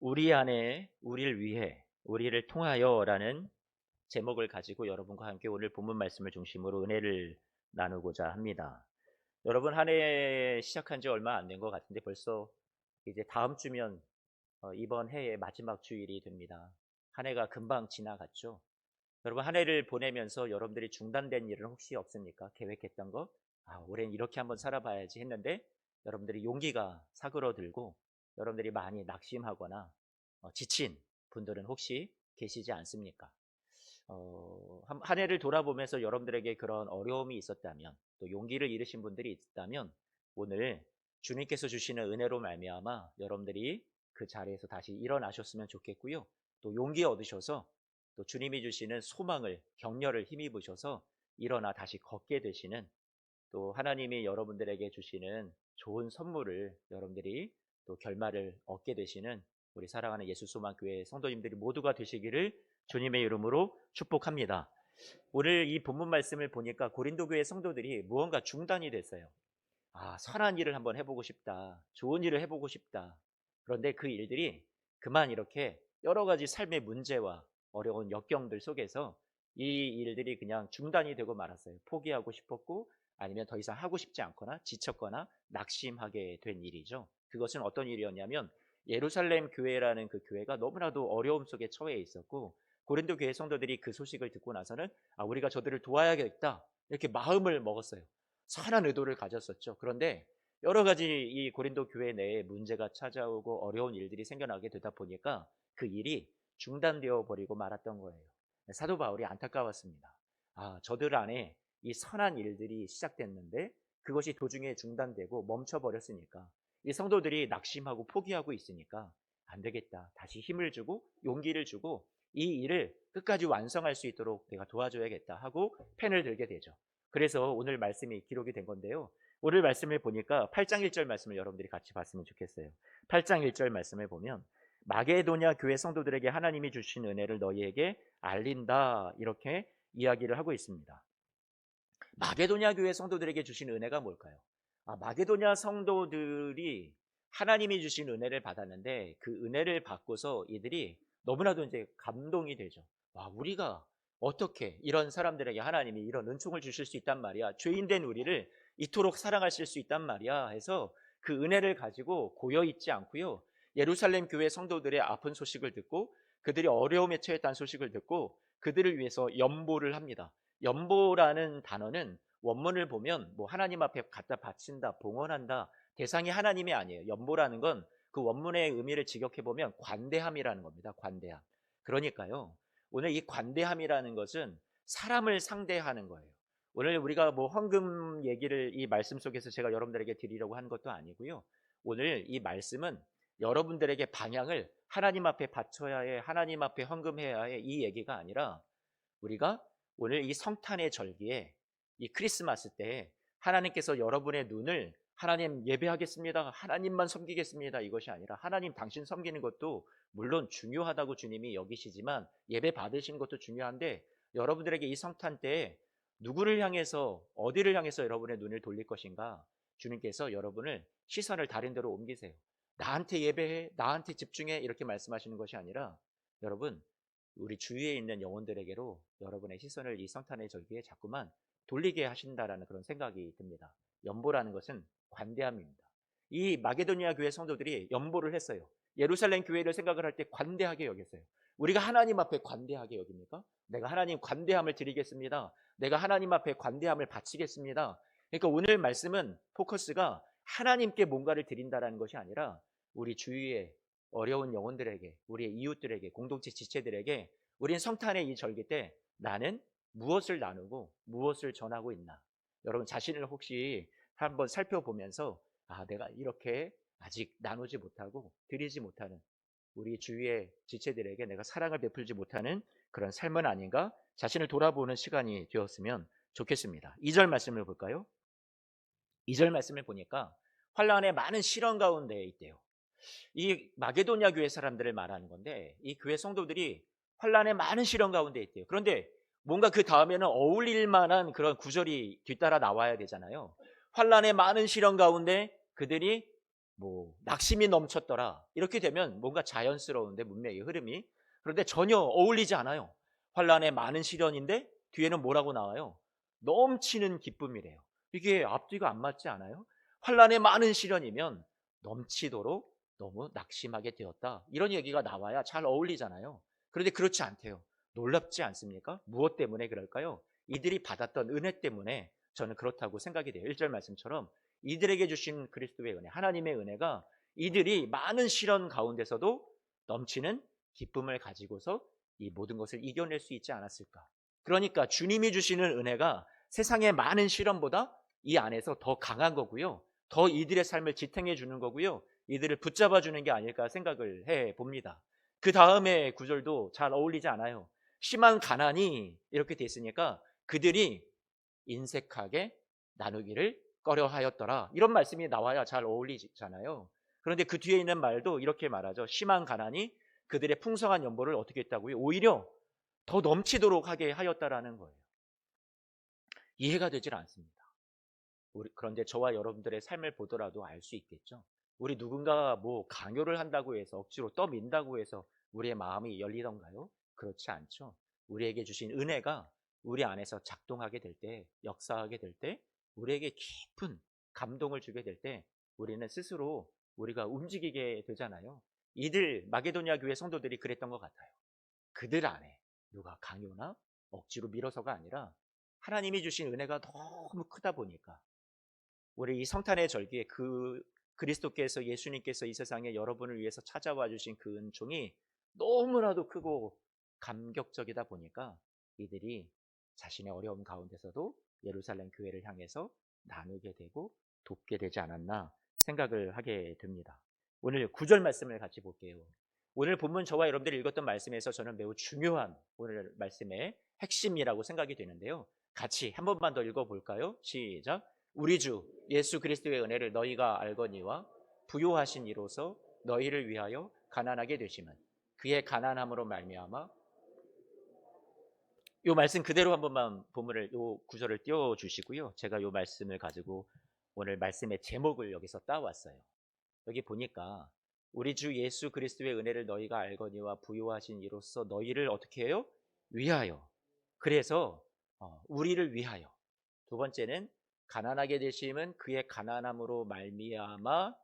우리 안에 우리를 위해 우리를 통하여라는 제목을 가지고 여러분과 함께 오늘 본문 말씀을 중심으로 은혜를 나누고자 합니다. 여러분, 한 해 시작한 지 얼마 안 된 것 같은데 벌써 이제 다음 주면 이번 해의 마지막 주일이 됩니다. 한 해가 금방 지나갔죠. 여러분, 한 해를 보내면서 여러분들이 중단된 일은 혹시 없습니까? 계획했던 거? 올해는 이렇게 한번 살아봐야지 했는데 여러분들이 용기가 사그러들고 여러분들이 많이 낙심하거나 지친 분들은 혹시 계시지 않습니까? 한 해를 돌아보면서 여러분들에게 그런 어려움이 있었다면, 또 용기를 잃으신 분들이 있다면 오늘 주님께서 주시는 은혜로 말미암아 여러분들이 그 자리에서 다시 일어나셨으면 좋겠고요. 또 용기 얻으셔서 또 주님이 주시는 소망을, 격려를 힘입으셔서 일어나 다시 걷게 되시는, 또 하나님이 여러분들에게 주시는 좋은 선물을 여러분들이 또 결말을 얻게 되시는 우리 사랑하는 예수소망교회 성도님들이 모두가 되시기를 주님의 이름으로 축복합니다. 오늘 이 본문 말씀을 보니까 고린도 교회 성도들이 무언가 중단이 됐어요. 선한 일을 한번 해보고 싶다. 좋은 일을 해보고 싶다. 그런데 그 일들이 그만 이렇게 여러 가지 삶의 문제와 어려운 역경들 속에서 이 일들이 그냥 중단이 되고 말았어요. 포기하고 싶었고 아니면 더 이상 하고 싶지 않거나 지쳤거나 낙심하게 된 일이죠. 그것은 어떤 일이었냐면 예루살렘 교회라는 그 교회가 너무나도 어려움 속에 처해 있었고 고린도 교회 성도들이 그 소식을 듣고 나서는 우리가 저들을 도와야겠다 이렇게 마음을 먹었어요. 선한 의도를 가졌었죠. 그런데 여러 가지 이 고린도 교회 내에 문제가 찾아오고 어려운 일들이 생겨나게 되다 보니까 그 일이 중단되어 버리고 말았던 거예요. 사도 바울이 안타까웠습니다. 저들 안에 이 선한 일들이 시작됐는데 그것이 도중에 중단되고 멈춰버렸으니까 이 성도들이 낙심하고 포기하고 있으니까 안 되겠다. 다시 힘을 주고 용기를 주고 이 일을 끝까지 완성할 수 있도록 내가 도와줘야겠다 하고 펜을 들게 되죠. 그래서 오늘 말씀이 기록이 된 건데요. 오늘 말씀을 보니까 8장 1절 말씀을 여러분들이 같이 봤으면 좋겠어요. 8장 1절 말씀을 보면 마게도냐 교회 성도들에게 하나님이 주신 은혜를 너희에게 알린다 이렇게 이야기를 하고 있습니다. 마게도냐 교회 성도들에게 주신 은혜가 뭘까요? 마게도냐 성도들이 하나님이 주신 은혜를 받았는데 그 은혜를 받고서 이들이 너무나도 이제 감동이 되죠. 우리가 어떻게 이런 사람들에게 하나님이 이런 은총을 주실 수 있단 말이야. 죄인된 우리를 이토록 사랑하실 수 있단 말이야. 해서 그 은혜를 가지고 고여있지 않고요. 예루살렘 교회 성도들의 아픈 소식을 듣고 그들이 어려움에 처했다는 소식을 듣고 그들을 위해서 연보를 합니다. 연보라는 단어는 원문을 보면 뭐 하나님 앞에 갖다 바친다, 봉헌한다, 대상이 하나님이 아니에요. 연보라는 건 그 원문의 의미를 직역해 보면 관대함이라는 겁니다. 관대함. 그러니까요. 오늘 이 관대함이라는 것은 사람을 상대하는 거예요. 오늘 우리가 뭐 헌금 얘기를 이 말씀 속에서 제가 여러분들에게 드리려고 한 것도 아니고요. 오늘 이 말씀은 여러분들에게 방향을 하나님 앞에 바쳐야 해, 하나님 앞에 헌금해야 해 이 얘기가 아니라 우리가 오늘 이 성탄의 절기에 이 크리스마스 때 하나님께서 여러분의 눈을 하나님 예배하겠습니다. 하나님만 섬기겠습니다. 이것이 아니라 하나님 당신 섬기는 것도 물론 중요하다고 주님이 여기시지만 예배 받으시는 것도 중요한데 여러분들에게 이 성탄 때에 누구를 향해서 어디를 향해서 여러분의 눈을 돌릴 것인가 주님께서 여러분을 시선을 다른 데로 옮기세요. 나한테 예배해, 나한테 집중해 이렇게 말씀하시는 것이 아니라 여러분 우리 주위에 있는 영혼들에게로 여러분의 시선을 이 성탄의 절기에 자꾸만 돌리게 하신다라는 그런 생각이 듭니다. 연보라는 것은 관대함입니다. 이 마게도니아 교회 성도들이 연보를 했어요. 예루살렘 교회를 생각을 할 때 관대하게 여겼어요. 우리가 하나님 앞에 관대하게 여깁니까? 내가 하나님 관대함을 드리겠습니다. 내가 하나님 앞에 관대함을 바치겠습니다. 그러니까 오늘 말씀은 포커스가 하나님께 뭔가를 드린다라는 것이 아니라 우리 주위에 어려운 영혼들에게, 우리의 이웃들에게, 공동체 지체들에게 우리는 성탄의 이 절기 때 나는 무엇을 나누고 무엇을 전하고 있나? 여러분 자신을 혹시 한번 살펴보면서 내가 이렇게 아직 나누지 못하고 드리지 못하는 우리 주위의 지체들에게 내가 사랑을 베풀지 못하는 그런 삶은 아닌가? 자신을 돌아보는 시간이 되었으면 좋겠습니다. 2절 말씀을 볼까요? 2절 말씀을 보니까 환란의 많은 시련 가운데 있대요. 이 마게도냐 교회 사람들을 말하는 건데 이 교회 성도들이 환란의 많은 시련 가운데 있대요. 그런데 뭔가 그 다음에는 어울릴 만한 그런 구절이 뒤따라 나와야 되잖아요. 환란의 많은 시련 가운데 그들이 뭐 낙심이 넘쳤더라. 이렇게 되면 뭔가 자연스러운데 문맥의 흐름이. 그런데 전혀 어울리지 않아요. 환란의 많은 시련인데 뒤에는 뭐라고 나와요? 넘치는 기쁨이래요. 이게 앞뒤가 안 맞지 않아요? 환란의 많은 시련이면 넘치도록 너무 낙심하게 되었다. 이런 얘기가 나와야 잘 어울리잖아요. 그런데 그렇지 않대요. 놀랍지 않습니까? 무엇 때문에 그럴까요? 이들이 받았던 은혜 때문에 저는 그렇다고 생각이 돼요. 1절 말씀처럼 이들에게 주신 그리스도의 은혜, 하나님의 은혜가 이들이 많은 시련 가운데서도 넘치는 기쁨을 가지고서 이 모든 것을 이겨낼 수 있지 않았을까. 그러니까 주님이 주시는 은혜가 세상의 많은 시련보다 이 안에서 더 강한 거고요. 더 이들의 삶을 지탱해 주는 거고요. 이들을 붙잡아 주는 게 아닐까 생각을 해 봅니다. 그 다음에 구절도 잘 어울리지 않아요. 심한 가난이 이렇게 돼 있으니까 그들이 인색하게 나누기를 꺼려하였더라. 이런 말씀이 나와야 잘 어울리잖아요. 그런데 그 뒤에 있는 말도 이렇게 말하죠. 심한 가난이 그들의 풍성한 연보를 어떻게 했다고요? 오히려 더 넘치도록 하게 하였다라는 거예요. 이해가 되질 않습니다. 그런데 저와 여러분들의 삶을 보더라도 알 수 있겠죠. 우리 누군가 뭐 강요를 한다고 해서 억지로 떠민다고 해서 우리의 마음이 열리던가요? 그렇지 않죠. 우리에게 주신 은혜가 우리 안에서 작동하게 될 때, 역사하게 될 때, 우리에게 깊은 감동을 주게 될 때 우리는 스스로 우리가 움직이게 되잖아요. 이들 마게도니아 교회 성도들이 그랬던 것 같아요. 그들 안에 누가 강요나 억지로 밀어서가 아니라 하나님이 주신 은혜가 너무 크다 보니까 우리 이 성탄의 절기에 그 그리스도께서 예수님께서 이 세상에 여러분을 위해서 찾아와 주신 그 은총이 너무나도 크고 감격적이다 보니까 이들이 자신의 어려움 가운데서도 예루살렘 교회를 향해서 나누게 되고 돕게 되지 않았나 생각을 하게 됩니다. 오늘 9절 말씀을 같이 볼게요. 오늘 본문 저와 여러분들이 읽었던 말씀에서 저는 매우 중요한 오늘 말씀의 핵심이라고 생각이 되는데요. 같이 한 번만 더 읽어볼까요? 시작. 우리 주 예수 그리스도의 은혜를 너희가 알거니와 부요하신 이로서 너희를 위하여 가난하게 되심은 그의 가난함으로 말미암아. 요 말씀 그대로 한 번만 본문을 요 구절을 띄워 주시고요. 제가 요 말씀을 가지고 오늘 말씀의 제목을 여기서 따왔어요. 여기 보니까 우리 주 예수 그리스도의 은혜를 너희가 알거니와 부요하신 이로써 너희를 어떻게 해요? 위하여. 그래서 우리를 위하여. 두 번째는 가난하게 되심은 그의 가난함으로 말미암아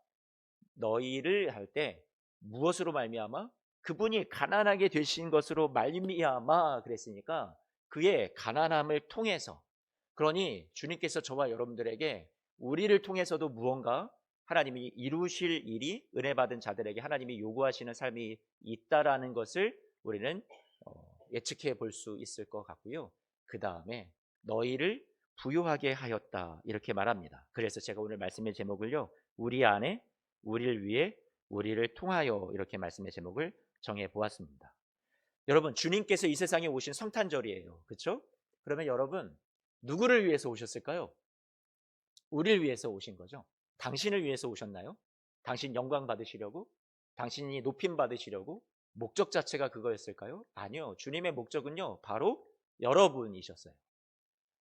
너희를 할 때 무엇으로 말미암아? 그분이 가난하게 되신 것으로 말미암아 그랬으니까 그의 가난함을 통해서, 그러니 주님께서 저와 여러분들에게 우리를 통해서도 무언가 하나님이 이루실 일이 은혜 받은 자들에게 하나님이 요구하시는 삶이 있다라는 것을 우리는 예측해 볼 수 있을 것 같고요. 그 다음에 너희를 부요하게 하였다 이렇게 말합니다. 그래서 제가 오늘 말씀의 제목을요, 우리 안에 우리를 위해 우리를 통하여 이렇게 말씀의 제목을 정해 보았습니다. 여러분, 주님께서 이 세상에 오신 성탄절이에요. 그렇죠? 그러면 여러분 누구를 위해서 오셨을까요? 우리를 위해서 오신 거죠. 당신을 위해서 오셨나요? 당신 영광 받으시려고? 당신이 높임 받으시려고? 목적 자체가 그거였을까요? 아니요. 주님의 목적은요, 바로 여러분이셨어요.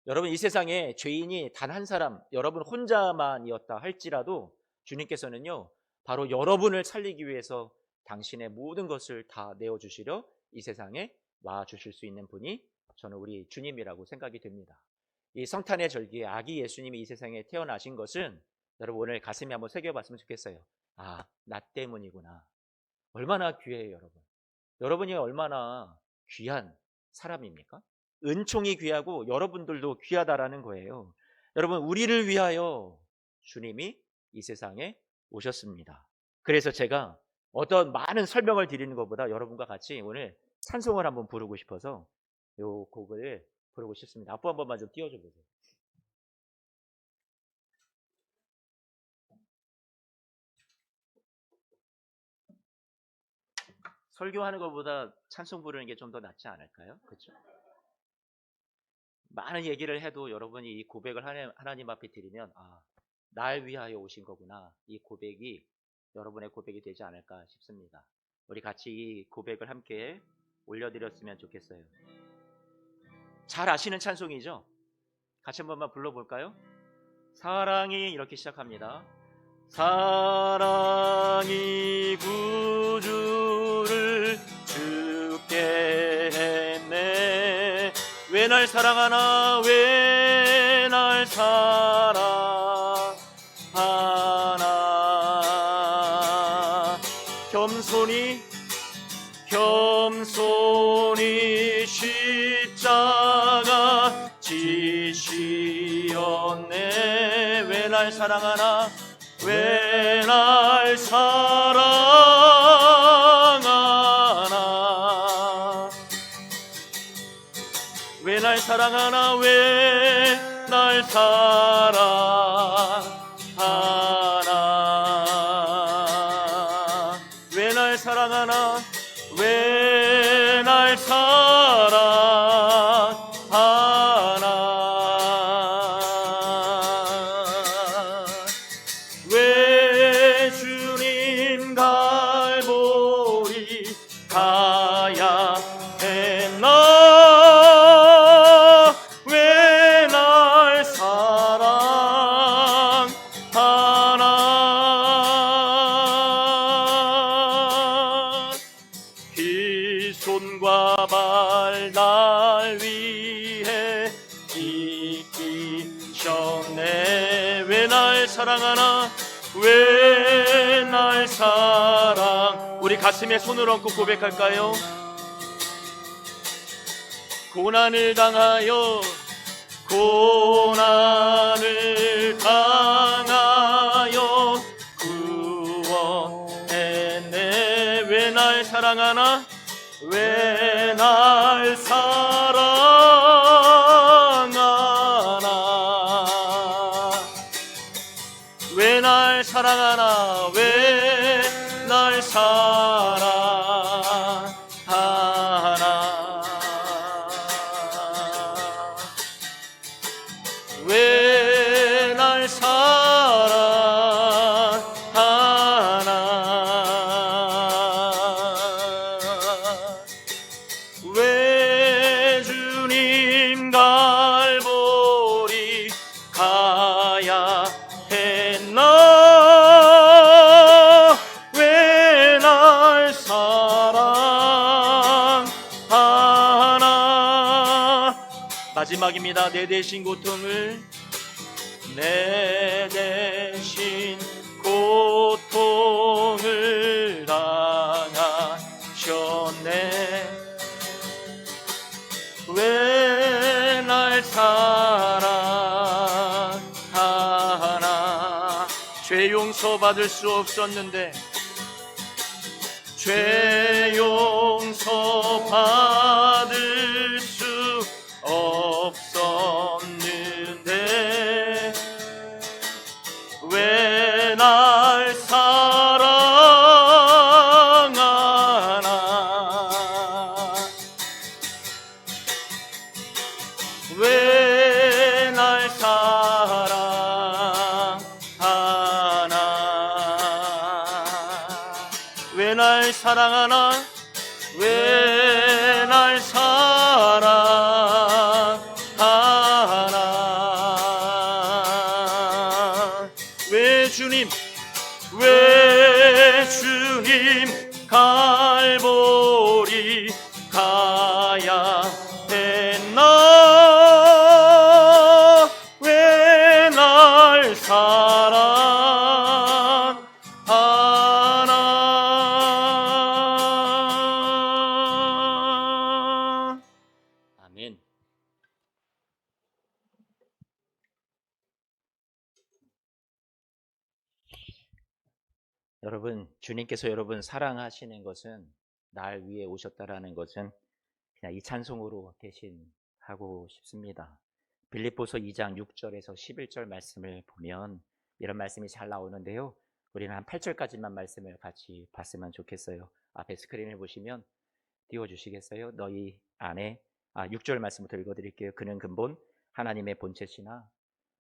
여러분, 이 세상에 죄인이 단 한 사람, 여러분 혼자만이었다 할지라도 주님께서는요, 바로 여러분을 살리기 위해서 당신의 모든 것을 다 내어주시려 이 세상에 와 주실 수 있는 분이 저는 우리 주님이라고 생각이 됩니다. 이 성탄의 절기에 아기 예수님이 이 세상에 태어나신 것은 여러분 오늘 가슴에 한번 새겨봤으면 좋겠어요. 아, 나 때문이구나. 얼마나 귀해요, 여러분. 여러분이 얼마나 귀한 사람입니까? 은총이 귀하고 여러분들도 귀하다라는 거예요. 여러분, 우리를 위하여 주님이 이 세상에 오셨습니다. 그래서 제가 어떤 많은 설명을 드리는 것보다 여러분과 같이 오늘 찬송을 한번 부르고 싶어서 이 곡을 부르고 싶습니다. 앞부 한 번만 좀 띄워줘 보세요. 설교하는 것보다 찬송 부르는 게 좀 더 낫지 않을까요? 그렇죠? 많은 얘기를 해도 여러분이 이 고백을 하나님 앞에 드리면 날 위하여 오신 거구나. 이 고백이 여러분의 고백이 되지 않을까 싶습니다. 우리 같이 이 고백을 함께 올려드렸으면 좋겠어요. 잘 아시는 찬송이죠? 같이 한 번만 불러볼까요? 사랑이 이렇게 시작합니다. 사랑이 왜 날 사랑하나 왜 날 사랑하나 겸손히 십자가 지시었네. 왜 날 사랑하나 왜 날 사랑하나 왜 날 사랑하나 왜 날 사랑하나 왜 날 사랑하나 왜 날 사랑하나 왜 주님 갈보리 가야 했나 왜 날 사랑하나 이 손과 발 날 위해 이기셨네. 왜 날 사랑하나 왜 날 사랑. 우리 가슴에 손을 얹고 고백할까요? 고난을 당하여 구원했네. 왜 날 사랑하나 왜 날 사랑하나 왜 날 사랑하나 왜 날 사랑하나 왜 날 사랑하나 왜 주님 갈보리 가야 했나 왜 날 사랑하나. 마지막입니다. 내 대신 고통을 내 대신 고통을 당하셨네. 왜 날 사랑하나. 죄 용서 받을 수 없었는데 죄 용서 받을 수 없었는데 왜 날 사랑하나 왜 날 사랑하나 왜 날 사랑하나 왜 날 사랑하나 왜 주님 갈보리 가야 했나 왜 날 사랑하나. 아멘. 여러분, 주님께서 여러분 사랑하시는 것은 날 위해 오셨다라는 것은 그냥 이 찬송으로 대신하고 싶습니다. 빌립보서 2장 6절에서 11절 말씀을 보면 이런 말씀이 잘 나오는데요. 우리는 한 8절까지만 말씀을 같이 봤으면 좋겠어요. 앞에 스크린을 보시면 띄워주시겠어요? 너희 안에 6절 말씀부터 읽어드릴게요. 그는 근본 하나님의 본체시나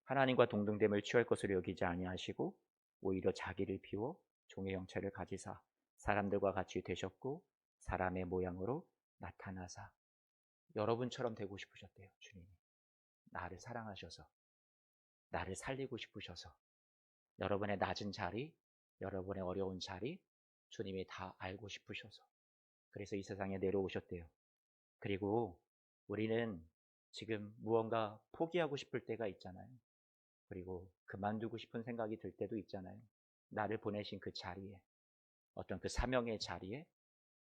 하나님과 동등됨을 취할 것으로 여기지 아니하시고 오히려 자기를 비워 종의 형체를 가지사 사람들과 같이 되셨고 사람의 모양으로 나타나사. 여러분처럼 되고 싶으셨대요. 주님이 나를 사랑하셔서 나를 살리고 싶으셔서 여러분의 낮은 자리, 여러분의 어려운 자리 주님이 다 알고 싶으셔서 그래서 이 세상에 내려오셨대요. 그리고 우리는 지금 무언가 포기하고 싶을 때가 있잖아요. 그리고 그만두고 싶은 생각이 들 때도 있잖아요. 나를 보내신 그 자리에, 어떤 그 사명의 자리에,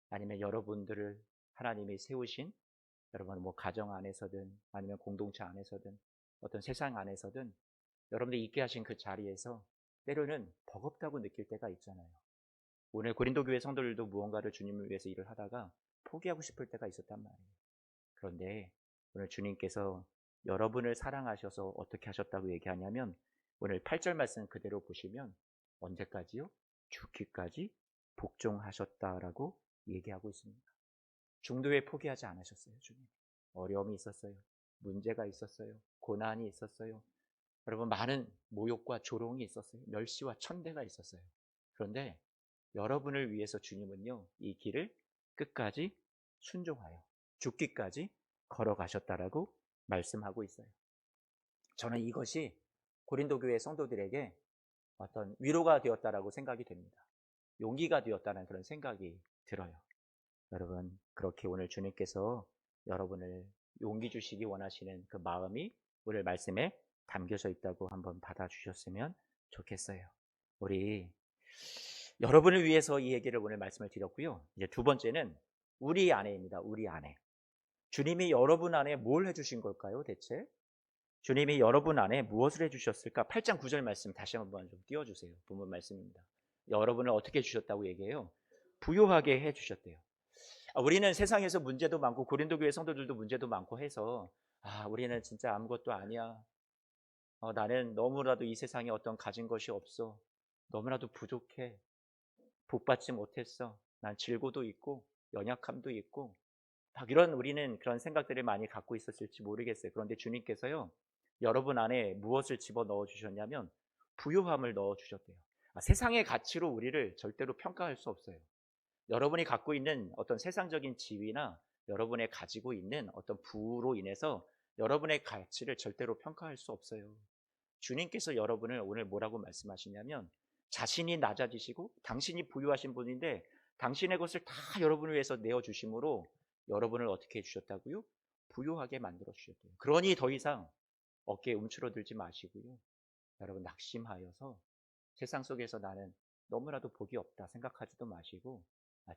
아니면 여러분들을 하나님이 세우신 여러분 뭐 가정 안에서든 아니면 공동체 안에서든 어떤 세상 안에서든 여러분들이 있게 하신 그 자리에서 때로는 버겁다고 느낄 때가 있잖아요. 오늘 고린도 교회 성도들도 무언가를 주님을 위해서 일을 하다가 포기하고 싶을 때가 있었단 말이에요. 그런데 오늘 주님께서 여러분을 사랑하셔서 어떻게 하셨다고 얘기하냐면 오늘 8절 말씀 그대로 보시면 언제까지요? 죽기까지 복종하셨다라고 얘기하고 있습니다. 중도에 포기하지 않으셨어요. 주님. 어려움이 있었어요. 문제가 있었어요. 고난이 있었어요. 여러분 많은 모욕과 조롱이 있었어요. 멸시와 천대가 있었어요. 그런데 여러분을 위해서 주님은요, 이 길을 끝까지 순종하여 죽기까지 걸어가셨다라고 말씀하고 있어요. 저는 이것이 고린도 교회 성도들에게 어떤 위로가 되었다라고 생각이 됩니다. 용기가 되었다는 그런 생각이 들어요. 여러분, 그렇게 오늘 주님께서 여러분을 용기 주시기 원하시는 그 마음이 오늘 말씀에 담겨져 있다고 한번 받아주셨으면 좋겠어요. 우리 여러분을 위해서 이 얘기를 오늘 말씀을 드렸고요. 이제 두 번째는 우리 아내입니다. 우리 아내. 주님이 여러분 안에 뭘 해주신 걸까요, 대체? 주님이 여러분 안에 무엇을 해주셨을까? 8장 9절 말씀 다시 한번 좀 띄워주세요. 본문 말씀입니다. 여러분을 어떻게 해주셨다고 얘기해요? 부요하게 해주셨대요. 우리는 세상에서 문제도 많고 고린도 교회 성도들도 문제도 많고 해서 우리는 진짜 아무것도 아니야. 나는 너무나도 이 세상에 어떤 가진 것이 없어. 너무나도 부족해. 복받지 못했어. 난 질고도 있고 연약함도 있고 막 이런 우리는 그런 생각들을 많이 갖고 있었을지 모르겠어요. 그런데 주님께서요. 여러분 안에 무엇을 집어넣어 주셨냐면 부요함을 넣어 주셨대요. 세상의 가치로 우리를 절대로 평가할 수 없어요. 여러분이 갖고 있는 어떤 세상적인 지위나 여러분의 가지고 있는 어떤 부로 인해서 여러분의 가치를 절대로 평가할 수 없어요. 주님께서 여러분을 오늘 뭐라고 말씀하시냐면 자신이 낮아지시고 당신이 부유하신 분인데 당신의 것을 다 여러분을 위해서 내어주심으로 여러분을 어떻게 해주셨다고요? 부유하게 만들어 주셨대요. 그러니 더 이상 어깨에 움츠러들지 마시고요. 여러분 낙심하여서 세상 속에서 나는 너무나도 복이 없다 생각하지도 마시고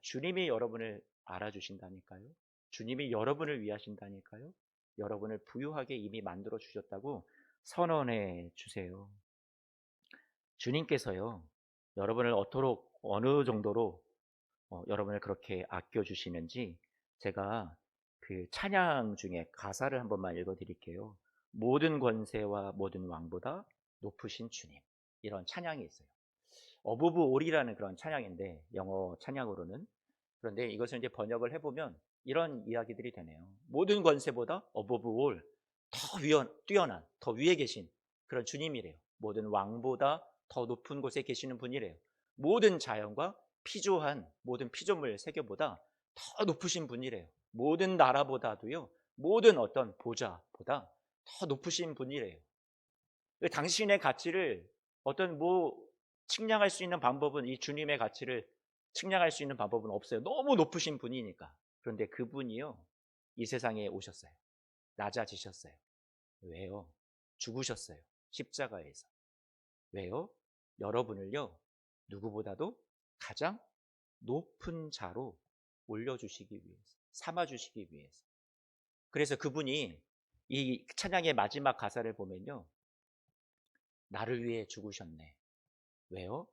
주님이 여러분을 알아주신다니까요. 주님이 여러분을 위하신다니까요. 여러분을 부유하게 이미 만들어 주셨다고 선언해 주세요. 주님께서요. 여러분을 어토록 어느 정도로 여러분을 그렇게 아껴 주시는지 제가 그 찬양 중에 가사를 한 번만 읽어 드릴게요. 모든 권세와 모든 왕보다 높으신 주님. 이런 찬양이 있어요. 어보브 올이라는 그런 찬양인데 영어 찬양으로는 그런데 이것을 이제 번역을 해보면 이런 이야기들이 되네요. 모든 권세보다 above all 더 뛰어난 더 위에 계신 그런 주님이래요. 모든 왕보다 더 높은 곳에 계시는 분이래요. 모든 자연과 피조한 모든 피조물 세계보다 더 높으신 분이래요. 모든 나라보다도요. 모든 어떤 보좌보다 더 높으신 분이래요. 당신의 가치를 어떤 측량할 수 있는 방법은 이 주님의 가치를 측량할 수 있는 방법은 없어요. 너무 높으신 분이니까. 그런데 그분이요. 이 세상에 오셨어요. 낮아지셨어요. 왜요? 죽으셨어요. 십자가에서. 왜요? 여러분을요. 누구보다도 가장 높은 자로 올려주시기 위해서, 삼아주시기 위해서. 그래서 그분이 이 찬양의 마지막 가사를 보면요. 나를 위해 죽으셨네. 왜요?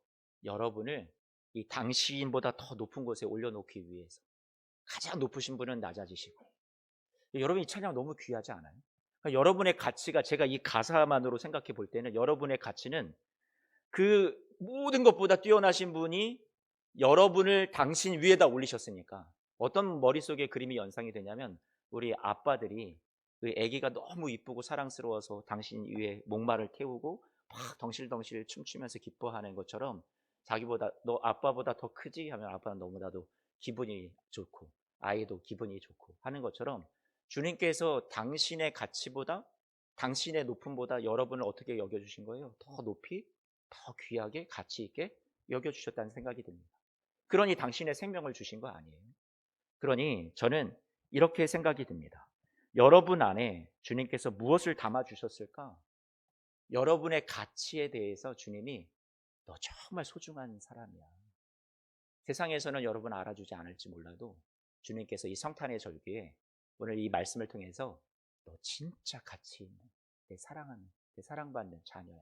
여러분을 이 당신보다 더 높은 곳에 올려놓기 위해서. 가장 높으신 분은 낮아지시고. 여러분 이 찬양 너무 귀하지 않아요? 그러니까 여러분의 가치가 제가 이 가사만으로 생각해 볼 때는 여러분의 가치는 그 모든 것보다 뛰어나신 분이 여러분을 당신 위에다 올리셨으니까 어떤 머릿속에 그림이 연상이 되냐면 우리 아빠들이 그 아기가 너무 이쁘고 사랑스러워서 당신 위에 목마를 태우고 막 덩실덩실 춤추면서 기뻐하는 것처럼 자기보다 너 아빠보다 더 크지 하면 아빠는 너무나도 기분이 좋고 아이도 기분이 좋고 하는 것처럼 주님께서 당신의 가치보다 당신의 높음보다 여러분을 어떻게 여겨주신 거예요? 더 높이 더 귀하게 가치 있게 여겨주셨다는 생각이 듭니다. 그러니 당신의 생명을 주신 거 아니에요. 그러니 저는 이렇게 생각이 듭니다. 여러분 안에 주님께서 무엇을 담아주셨을까? 여러분의 가치에 대해서 주님이 너 정말 소중한 사람이야. 세상에서는 여러분 알아주지 않을지 몰라도 주님께서 이 성탄의 절기에 오늘 이 말씀을 통해서 너 진짜 가치 있는 내 사랑하는 내 사랑받는 자녀야.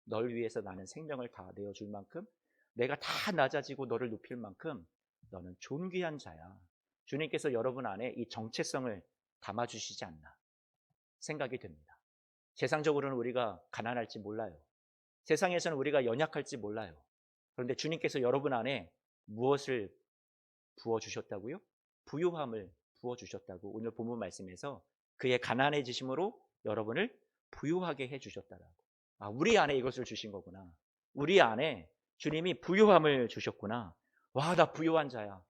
널 위해서 나는 생명을 다 내어줄 만큼 내가 다 낮아지고 너를 높일 만큼 너는 존귀한 자야. 주님께서 여러분 안에 이 정체성을 담아주시지 않나 생각이 됩니다. 세상적으로는 우리가 가난할지 몰라요. 세상에서는 우리가 연약할지 몰라요. 그런데 주님께서 여러분 안에 무엇을 부어주셨다고요? 부유함을 부어주셨다고 오늘 본문 말씀에서 그의 가난해지심으로 여러분을 부유하게 해주셨다라고. 아, 우리 안에 이것을 주신 거구나. 우리 안에 주님이 부유함을 주셨구나. 와, 나 부유한 자야.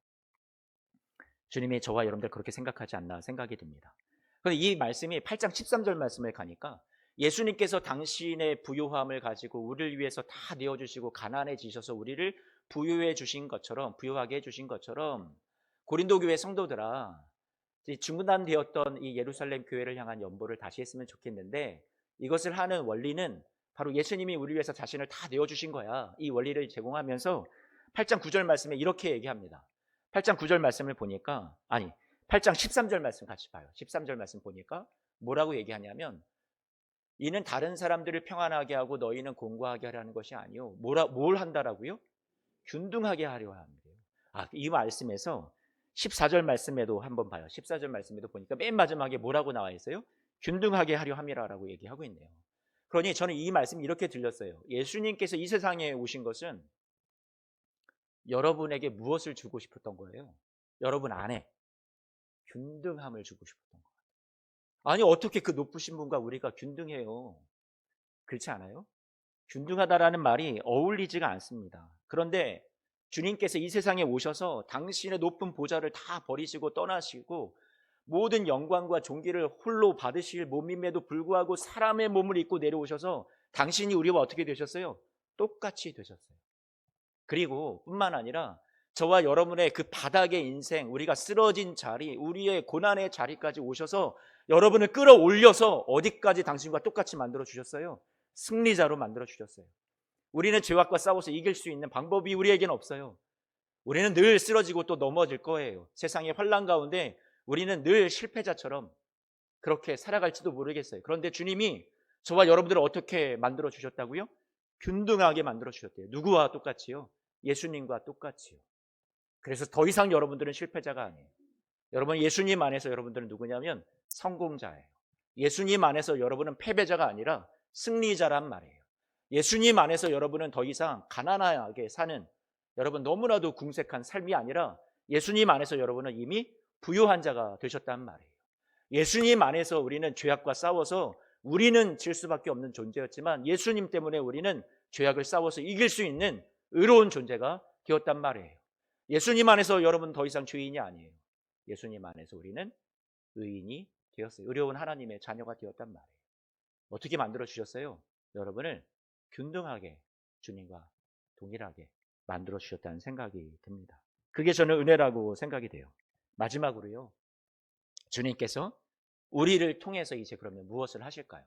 주님이 저와 여러분들 그렇게 생각하지 않나 생각이 듭니다. 그런데 이 말씀이 8장 13절 말씀에 가니까 예수님께서 당신의 부유함을 가지고 우리를 위해서 다 내어주시고 가난해지셔서 우리를 부유해 주신 것처럼, 부유하게 해주신 것처럼 고린도 교회 성도들아, 중단되었던 이 예루살렘 교회를 향한 연보를 다시 했으면 좋겠는데, 이것을 하는 원리는 바로 예수님이 우리 위해서 자신을 다 내어주신 거야. 이 원리를 제공하면서 8장 9절 말씀에 이렇게 얘기합니다. 8장 9절 말씀을 보니까, 8장 13절 말씀 같이 봐요. 13절 말씀 보니까 뭐라고 얘기하냐면, 이는 다른 사람들을 평안하게 하고 너희는 공고하게 하라는 것이 아니요. 뭘 한다라고요? 균등하게 하려 합니다. 이 말씀에서 14절 말씀에도 한번 봐요. 14절 말씀에도 보니까 맨 마지막에 뭐라고 나와 있어요? 균등하게 하려 함이라고 얘기하고 있네요. 그러니 저는 이 말씀이 이렇게 들렸어요. 예수님께서 이 세상에 오신 것은 여러분에게 무엇을 주고 싶었던 거예요? 여러분 안에 균등함을 주고 싶었던 거예요. 아니, 어떻게 그 높으신 분과 우리가 균등해요? 그렇지 않아요? 균등하다라는 말이 어울리지가 않습니다. 그런데 주님께서 이 세상에 오셔서 당신의 높은 보좌를 다 버리시고 떠나시고 모든 영광과 존귀를 홀로 받으실 몸임에도 불구하고 사람의 몸을 입고 내려오셔서 당신이 우리와 어떻게 되셨어요? 똑같이 되셨어요. 그리고 뿐만 아니라 저와 여러분의 그 바닥의 인생, 우리가 쓰러진 자리, 우리의 고난의 자리까지 오셔서 여러분을 끌어올려서 어디까지 당신과 똑같이 만들어 주셨어요? 승리자로 만들어 주셨어요. 우리는 죄악과 싸워서 이길 수 있는 방법이 우리에게는 없어요. 우리는 늘 쓰러지고 또 넘어질 거예요. 세상의 환난 가운데 우리는 늘 실패자처럼 그렇게 살아갈지도 모르겠어요. 그런데 주님이 저와 여러분들을 어떻게 만들어 주셨다고요? 균등하게 만들어 주셨대요. 누구와 똑같이요? 예수님과 똑같이요. 그래서 더 이상 여러분들은 실패자가 아니에요. 여러분, 예수님 안에서 여러분들은 누구냐면 성공자예요. 예수님 안에서 여러분은 패배자가 아니라 승리자란 말이에요. 예수님 안에서 여러분은 더 이상 가난하게 사는, 여러분 너무나도 궁색한 삶이 아니라 예수님 안에서 여러분은 이미 부유한 자가 되셨단 말이에요. 예수님 안에서 우리는 죄악과 싸워서 우리는 질 수밖에 없는 존재였지만 예수님 때문에 우리는 죄악을 싸워서 이길 수 있는 의로운 존재가 되었단 말이에요. 예수님 안에서 여러분 더 이상 죄인이 아니에요. 예수님 안에서 우리는 의인이 되었어요. 의로운 하나님의 자녀가 되었단 말이에요. 어떻게 만들어 주셨어요? 여러분을 균등하게 주님과 동일하게 만들어 주셨다는 생각이 듭니다. 그게 저는 은혜라고 생각이 돼요. 마지막으로요, 주님께서 우리를 통해서 이제 그러면 무엇을 하실까요?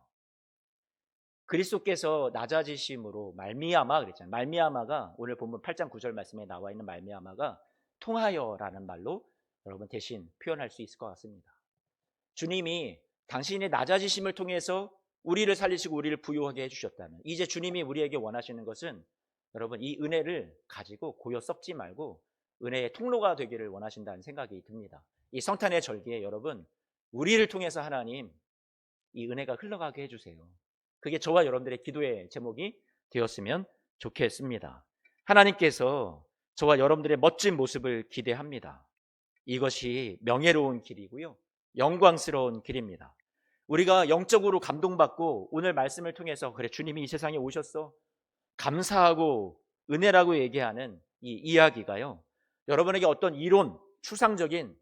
그리스도께서 낮아지심으로 말미암아 그랬잖아요. 말미암아가 오늘 본문 8장 9절 말씀에 나와 있는 말미암아가 통하여라는 말로 여러분 대신 표현할 수 있을 것 같습니다. 주님이 당신의 낮아지심을 통해서 우리를 살리시고 우리를 부유하게 해주셨다면, 이제 주님이 우리에게 원하시는 것은 여러분 이 은혜를 가지고 고여 썩지 말고 은혜의 통로가 되기를 원하신다는 생각이 듭니다. 이 성탄의 절기에 여러분 우리를 통해서 하나님 이 은혜가 흘러가게 해주세요. 그게 저와 여러분들의 기도의 제목이 되었으면 좋겠습니다. 하나님께서 저와 여러분들의 멋진 모습을 기대합니다. 이것이 명예로운 길이고요, 영광스러운 길입니다. 우리가 영적으로 감동받고 오늘 말씀을 통해서 그래 주님이 이 세상에 오셨어 감사하고 은혜라고 얘기하는 이 이야기가요, 여러분에게 어떤 이론, 추상적인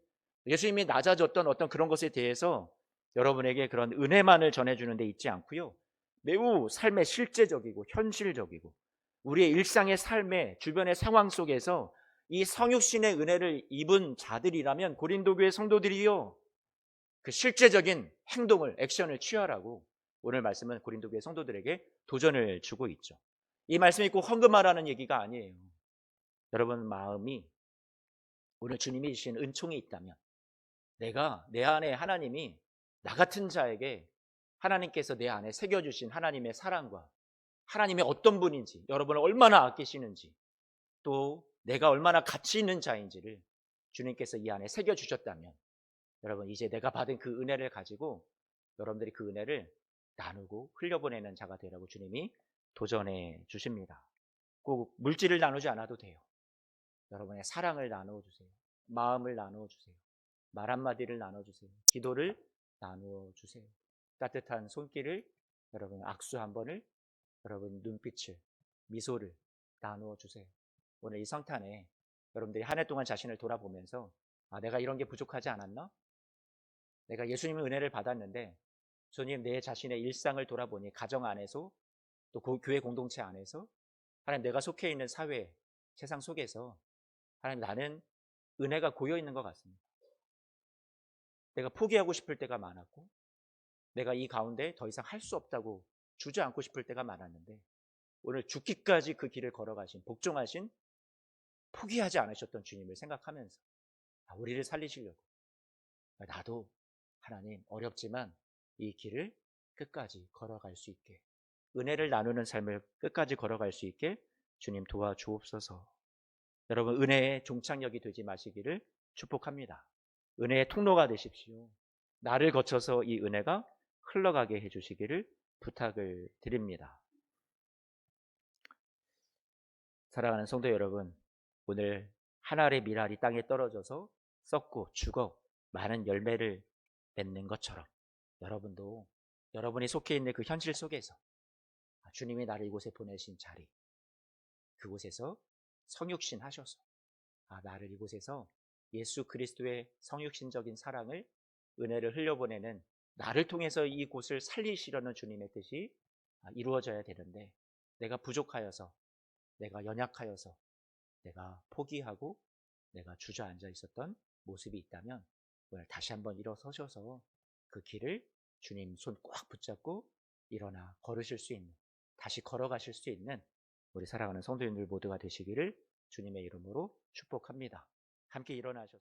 예수님이 낮아졌던 어떤 그런 것에 대해서 여러분에게 그런 은혜만을 전해주는 데 있지 않고요, 매우 삶의 실제적이고 현실적이고 우리의 일상의 삶의 주변의 상황 속에서 이 성육신의 은혜를 입은 자들이라면 고린도 교회 성도들이요, 그 실제적인 행동을, 액션을 취하라고 오늘 말씀은 고린도 교회 성도들에게 도전을 주고 있죠. 이 말씀이 꼭 헌금하라는 얘기가 아니에요. 여러분 마음이 오늘 주님이 주신 은총이 있다면, 내가 내 안에 하나님이 나 같은 자에게 하나님께서 내 안에 새겨주신 하나님의 사랑과 하나님의 어떤 분인지, 여러분을 얼마나 아끼시는지, 또 내가 얼마나 가치 있는 자인지를 주님께서 이 안에 새겨주셨다면, 여러분 이제 내가 받은 그 은혜를 가지고 여러분들이 그 은혜를 나누고 흘려보내는 자가 되라고 주님이 도전해 주십니다. 꼭 물질을 나누지 않아도 돼요. 여러분의 사랑을 나누어주세요. 마음을 나누어주세요. 말 한마디를 나눠주세요. 기도를 나누어주세요. 따뜻한 손길을, 여러분 악수 한 번을, 여러분 눈빛을, 미소를 나누어주세요. 오늘 이 성탄에 여러분들이 한 해 동안 자신을 돌아보면서, 아, 내가 이런 게 부족하지 않았나? 내가 예수님의 은혜를 받았는데 주님, 내 자신의 일상을 돌아보니 가정 안에서, 또 교회 공동체 안에서, 하나님 내가 속해 있는 사회, 세상 속에서 하나님 나는 은혜가 고여 있는 것 같습니다. 내가 포기하고 싶을 때가 많았고, 내가 이 가운데 더 이상 할 수 없다고 주저앉고 싶을 때가 많았는데, 오늘 죽기까지 그 길을 걸어가신, 복종하신, 포기하지 않으셨던 주님을 생각하면서 우리를 살리시려고, 나도 하나님 어렵지만 이 길을 끝까지 걸어갈 수 있게, 은혜를 나누는 삶을 끝까지 걸어갈 수 있게 주님 도와주옵소서. 여러분 은혜의 종착역이 되지 마시기를 축복합니다. 은혜의 통로가 되십시오. 나를 거쳐서 이 은혜가 흘러가게 해주시기를 부탁을 드립니다. 사랑하는 성도 여러분, 오늘 한 알의 밀알이 땅에 떨어져서 썩고 죽어 많은 열매를 맺는 것처럼, 여러분도 여러분이 속해 있는 그 현실 속에서 주님이 나를 이곳에 보내신 자리, 그곳에서 성육신 하셔서 나를 이곳에서 예수 그리스도의 성육신적인 사랑을, 은혜를 흘려보내는, 나를 통해서 이곳을 살리시려는 주님의 뜻이 이루어져야 되는데, 내가 부족하여서, 내가 연약하여서, 내가 포기하고 내가 주저앉아 있었던 모습이 있다면 오늘 다시 한번 일어서셔서 그 길을 주님 손 꽉 붙잡고 일어나 걸으실 수 있는, 다시 걸어가실 수 있는 우리 사랑하는 성도님들 모두가 되시기를 주님의 이름으로 축복합니다. 함께 일어나셔서